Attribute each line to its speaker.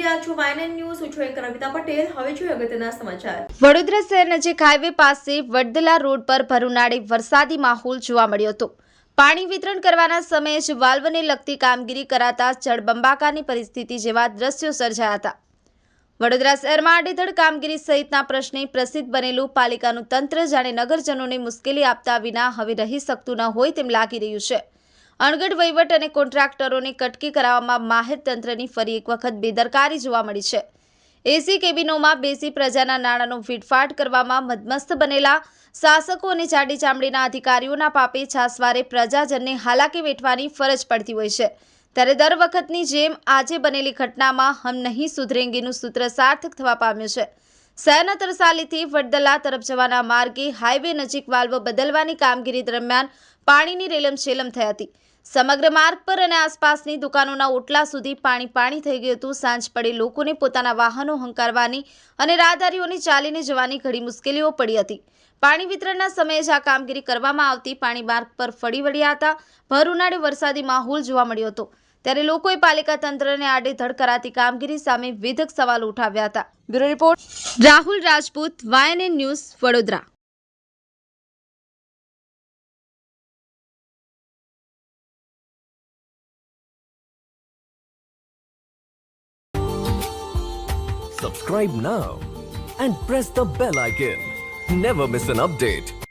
Speaker 1: રહ્યા છો YNN news. હું છું એન્કર કવિતા પટેલ. હવે જોઈએ અગત્યના સમાચાર.
Speaker 2: વડોદરા શહેર નજીક હાઈવે પાસે વડદલા રોડ પર ભર ઉનાળે વરસાદી માહોલ જોવા મળ્યો હતો. પાણી વિતરણ કરવાના સમયે જ વાલ્વને લગતી કામગીરી કરાતા જળબંબાકારની પરિસ્થિતિ જેવા દ્રશ્યો સર્જાયા હતા. વડોદરા શહેરમાં આડેધડ કામગીરી સહિતના પ્રશ્ને પ્રસિદ્ધ બનેલું પાલિકાનું તંત્ર જાણે નગરજનોને મુશ્કેલી આપતા વિના હવે રહી શકતું ન હોય તેમ લાગી રહ્યું છે. અણઘડ વહીવટ અને કોન્ટ્રાક્ટરોને કટકી કરાવવામાં માહિર તંત્રની ફરી એક વખત બેદરકારી જોવા મળી છે. એસી કેબિનોમાં બેસી પ્રજાના નાણાંનો ફીટફાટ કરવામાં મદમસ્ત બનેલા શાસકો અને જાડી ચામડીના અધિકારીઓના પાપે છાસવારે પ્રજાજનને હાલાકી વેઠવાની ફરજ પડતી હોય છે. ત્યારે દર વખતની જેમ આજે બનેલી ઘટનામાં હમ નહીં સુધરેંગેનું સૂત્ર સાર્થક થવા પામ્યું છે. શહેરના તરસાલીથી વડદલા તરફ જવાના માર્ગે હાઈવે નજીક વાલ્વ બદલવાની કામગીરી દરમિયાન પાણીની રેલમછેલમ થઈ હતી. સમગ્ર માર્ગ પર અને આસપાસની દુકાનોના ઓટલા સુધી પાણી થઈ ગયું હતું. સાંજ પડે લોકોને પોતાના વાહનો હંકારવાની અને રાહદારીઓને ચાલીને જવાની ઘણી મુશ્કેલીઓ પડી હતી. પાણી વિતરણના સમયે જ આ કામગીરી કરવામાં આવતી પાણી માર્ગ પર ફરી વળ્યા હતા. ભર ઉનાળે વરસાદી માહોલ જોવા મળ્યો હતો. ત્યારે લોકોએ પાલિકા તંત્રને આડેધડ કરાતી કામગીરી સામે વિવિધ સવાલો ઉઠાવ્યા હતા. Bureau report Rahul Rajput, YNN news, Vadodara.
Speaker 3: Subscribe now and press the bell icon. Never miss an update.